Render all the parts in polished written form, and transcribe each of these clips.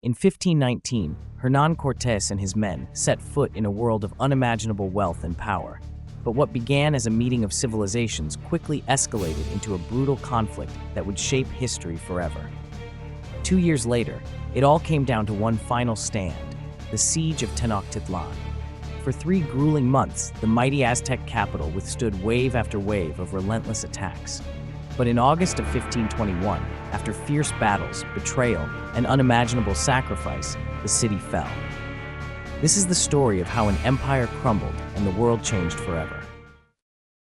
In 1519, Hernán Cortés and his men set foot in a world of unimaginable wealth and power. But what began as a meeting of civilizations quickly escalated into a brutal conflict that would shape history forever. 2 years later, it all came down to one final stand, the Siege of Tenochtitlan. For 3 grueling months, the mighty Aztec capital withstood wave after wave of relentless attacks. But in August of 1521, after fierce battles, betrayal, and unimaginable sacrifice, the city fell. This is the story of how an empire crumbled and the world changed forever.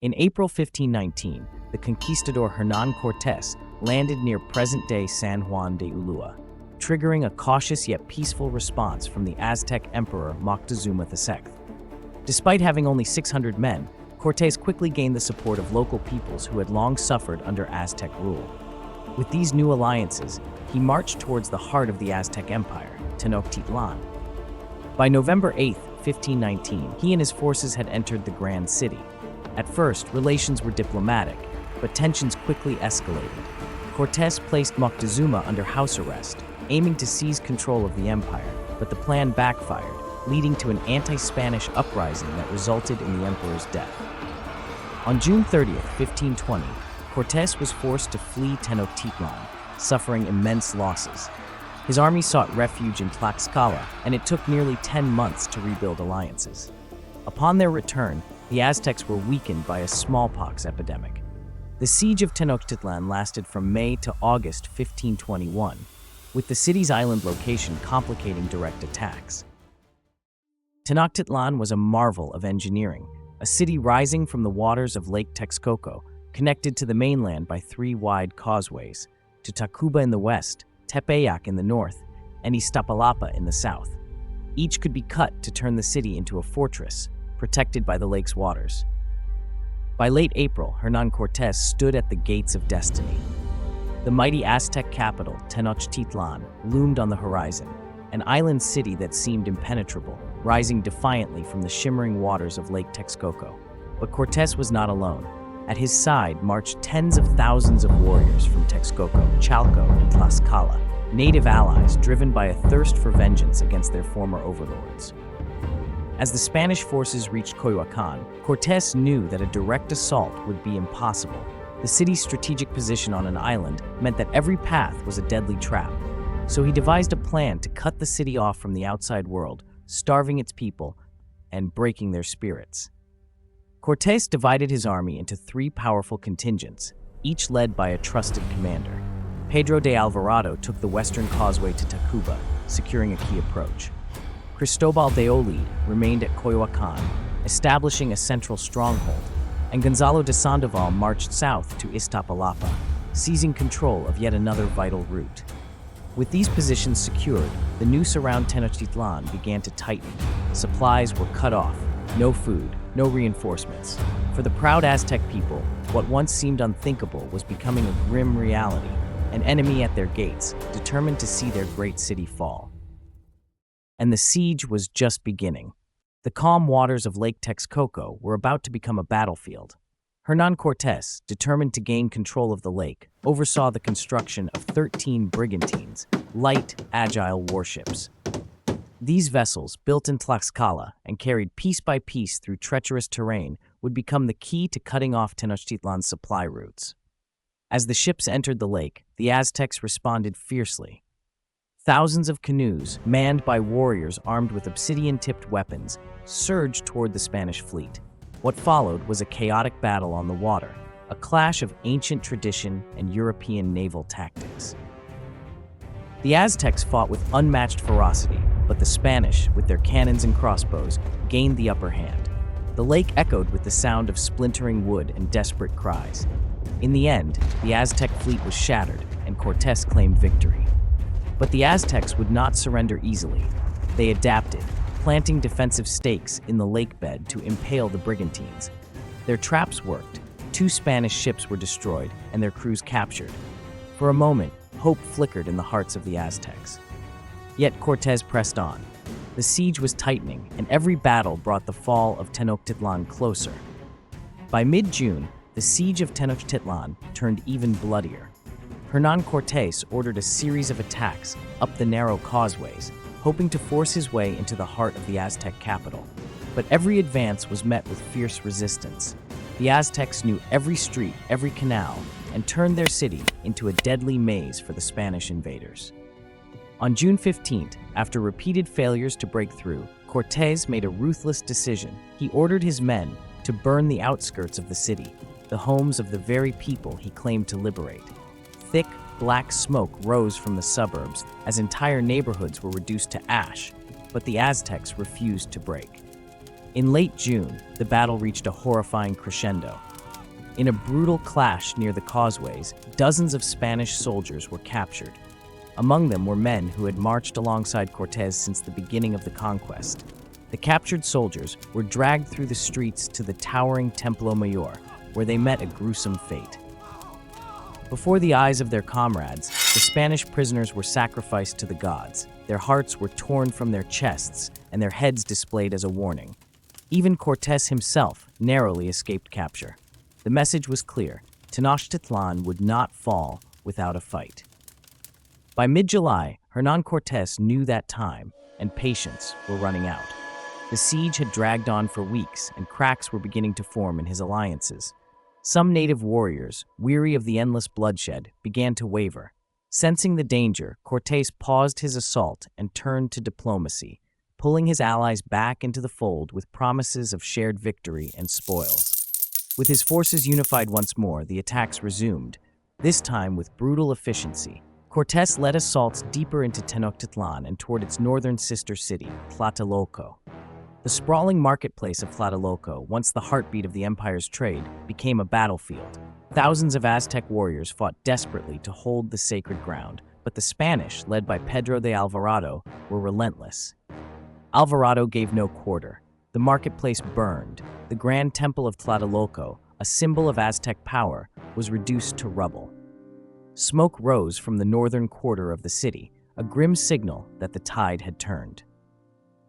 In April 1519, the conquistador Hernán Cortés landed near present-day San Juan de Ulua, triggering a cautious yet peaceful response from the Aztec Emperor Moctezuma II. Despite having only 600 men, Cortés quickly gained the support of local peoples who had long suffered under Aztec rule. With these new alliances, he marched towards the heart of the Aztec Empire, Tenochtitlan. By November 8, 1519, he and his forces had entered the Grand City. At first, relations were diplomatic, but tensions quickly escalated. Cortés placed Moctezuma under house arrest, aiming to seize control of the empire, but the plan backfired, leading to an anti-Spanish uprising that resulted in the emperor's death. On June 30, 1520, Cortés was forced to flee Tenochtitlan, suffering immense losses. His army sought refuge in Tlaxcala, and it took nearly 10 months to rebuild alliances. Upon their return, the Aztecs were weakened by a smallpox epidemic. The Siege of Tenochtitlan lasted from May to August 1521, with the city's island location complicating direct attacks. Tenochtitlan was a marvel of engineering, a city rising from the waters of Lake Texcoco, connected to the mainland by 3 wide causeways, to Tacuba in the west, Tepeyac in the north, and Iztapalapa in the south. Each could be cut to turn the city into a fortress, protected by the lake's waters. By late April, Hernán Cortés stood at the gates of destiny. The mighty Aztec capital, Tenochtitlan, loomed on the horizon, an island city that seemed impenetrable, rising defiantly from the shimmering waters of Lake Texcoco. But Cortés was not alone. At his side marched tens of thousands of warriors from Texcoco, Chalco, and Tlaxcala, native allies driven by a thirst for vengeance against their former overlords. As the Spanish forces reached Coyoacán, Cortés knew that a direct assault would be impossible. The city's strategic position on an island meant that every path was a deadly trap. So he devised a plan to cut the city off from the outside world, starving its people and breaking their spirits. Cortés divided his army into 3 powerful contingents, each led by a trusted commander. Pedro de Alvarado took the western causeway to Tacuba, securing a key approach. Cristobal de Olid remained at Coyoacán, establishing a central stronghold, and Gonzalo de Sandoval marched south to Iztapalapa, seizing control of yet another vital route. With these positions secured, the noose around Tenochtitlan began to tighten. Supplies were cut off, no food, no reinforcements. For the proud Aztec people, what once seemed unthinkable was becoming a grim reality, an enemy at their gates, determined to see their great city fall. And the siege was just beginning. The calm waters of Lake Texcoco were about to become a battlefield. Hernán Cortés, determined to gain control of the lake, oversaw the construction of 13 brigantines, light, agile warships. These vessels, built in Tlaxcala and carried piece by piece through treacherous terrain, would become the key to cutting off Tenochtitlan's supply routes. As the ships entered the lake, the Aztecs responded fiercely. Thousands of canoes, manned by warriors armed with obsidian-tipped weapons, surged toward the Spanish fleet. What followed was a chaotic battle on the water, a clash of ancient tradition and European naval tactics. The Aztecs fought with unmatched ferocity, but the Spanish, with their cannons and crossbows, gained the upper hand. The lake echoed with the sound of splintering wood and desperate cries. In the end, the Aztec fleet was shattered, and Cortés claimed victory. But the Aztecs would not surrender easily. They adapted, planting defensive stakes in the lake bed to impale the brigantines. Their traps worked. 2 Spanish ships were destroyed, and their crews captured. For a moment, hope flickered in the hearts of the Aztecs. Yet Cortés pressed on. The siege was tightening, and every battle brought the fall of Tenochtitlan closer. By mid-June, the Siege of Tenochtitlan turned even bloodier. Hernán Cortés ordered a series of attacks up the narrow causeways, hoping to force his way into the heart of the Aztec capital. But every advance was met with fierce resistance. The Aztecs knew every street, every canal, and turned their city into a deadly maze for the Spanish invaders. On June 15th, after repeated failures to break through, Cortés made a ruthless decision. He ordered his men to burn the outskirts of the city, the homes of the very people he claimed to liberate. Thick, black smoke rose from the suburbs as entire neighborhoods were reduced to ash, but the Aztecs refused to break. In late June, the battle reached a horrifying crescendo. In a brutal clash near the causeways, dozens of Spanish soldiers were captured. Among them were men who had marched alongside Cortés since the beginning of the conquest. The captured soldiers were dragged through the streets to the towering Templo Mayor, where they met a gruesome fate. Before the eyes of their comrades, the Spanish prisoners were sacrificed to the gods. Their hearts were torn from their chests and their heads displayed as a warning. Even Cortés himself narrowly escaped capture. The message was clear: Tenochtitlan would not fall without a fight. By mid-July, Hernán Cortés knew that time and patience were running out. The siege had dragged on for weeks, and cracks were beginning to form in his alliances. Some native warriors, weary of the endless bloodshed, began to waver. Sensing the danger, Cortés paused his assault and turned to diplomacy, pulling his allies back into the fold with promises of shared victory and spoils. With his forces unified once more, the attacks resumed, this time with brutal efficiency. Cortés led assaults deeper into Tenochtitlan and toward its northern sister city, Tlatelolco. The sprawling marketplace of Tlatelolco, once the heartbeat of the empire's trade, became a battlefield. Thousands of Aztec warriors fought desperately to hold the sacred ground, but the Spanish, led by Pedro de Alvarado, were relentless. Alvarado gave no quarter. The marketplace burned. The grand temple of Tlatelolco, a symbol of Aztec power, was reduced to rubble. Smoke rose from the northern quarter of the city, a grim signal that the tide had turned.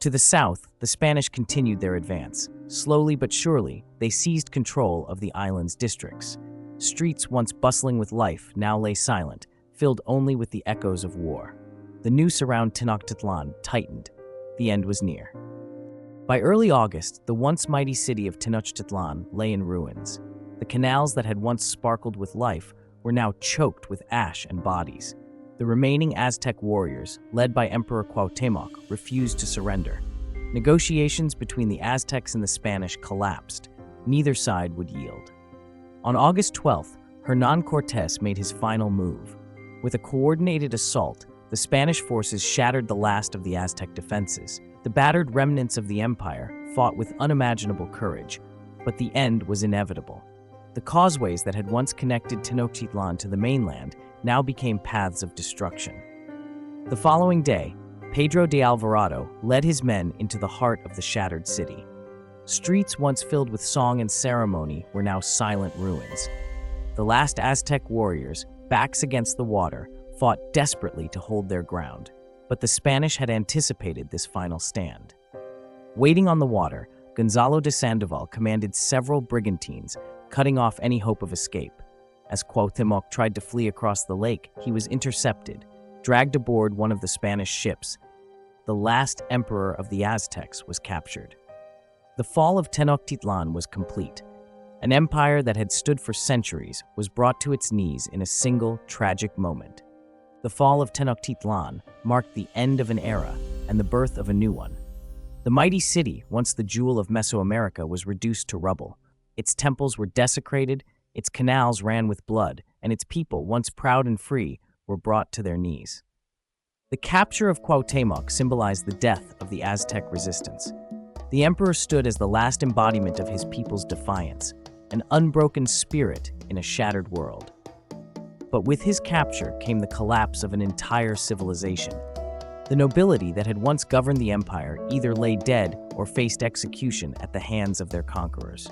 To the south, the Spanish continued their advance. Slowly but surely, they seized control of the island's districts. Streets once bustling with life now lay silent, filled only with the echoes of war. The noose around Tenochtitlan tightened. The end was near. By early August, the once mighty city of Tenochtitlan lay in ruins. The canals that had once sparkled with life were now choked with ash and bodies. The remaining Aztec warriors, led by Emperor Cuauhtémoc, refused to surrender. Negotiations between the Aztecs and the Spanish collapsed. Neither side would yield. On August 12th, Hernán Cortés made his final move. With a coordinated assault, the Spanish forces shattered the last of the Aztec defenses. The battered remnants of the empire fought with unimaginable courage, but the end was inevitable. The causeways that had once connected Tenochtitlan to the mainland now became paths of destruction. The following day, Pedro de Alvarado led his men into the heart of the shattered city. Streets once filled with song and ceremony were now silent ruins. The last Aztec warriors, backs against the water, fought desperately to hold their ground, but the Spanish had anticipated this final stand. Waiting on the water, Gonzalo de Sandoval commanded several brigantines, cutting off any hope of escape. As Cuauhtémoc tried to flee across the lake, he was intercepted, dragged aboard one of the Spanish ships. The last emperor of the Aztecs was captured. The fall of Tenochtitlan was complete. An empire that had stood for centuries was brought to its knees in a single tragic moment. The fall of Tenochtitlan marked the end of an era and the birth of a new one. The mighty city, once the jewel of Mesoamerica, was reduced to rubble. Its temples were desecrated, its canals ran with blood, and its people, once proud and free, were brought to their knees. The capture of Cuauhtémoc symbolized the death of the Aztec resistance. The emperor stood as the last embodiment of his people's defiance, an unbroken spirit in a shattered world. But with his capture came the collapse of an entire civilization. The nobility that had once governed the empire either lay dead or faced execution at the hands of their conquerors.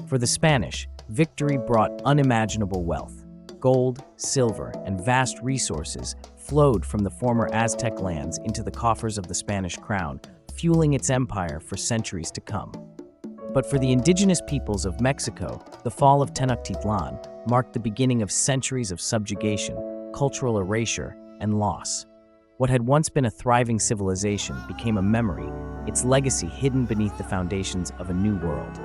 For the Spanish, victory brought unimaginable wealth. Gold, silver, and vast resources flowed from the former Aztec lands into the coffers of the Spanish crown, fueling its empire for centuries to come. But for the indigenous peoples of Mexico, the fall of Tenochtitlan marked the beginning of centuries of subjugation, cultural erasure, and loss. What had once been a thriving civilization became a memory, its legacy hidden beneath the foundations of a new world.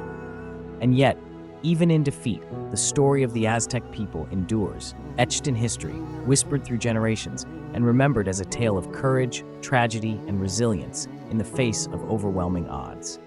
And yet, even in defeat, the story of the Aztec people endures, etched in history, whispered through generations, and remembered as a tale of courage, tragedy, and resilience in the face of overwhelming odds.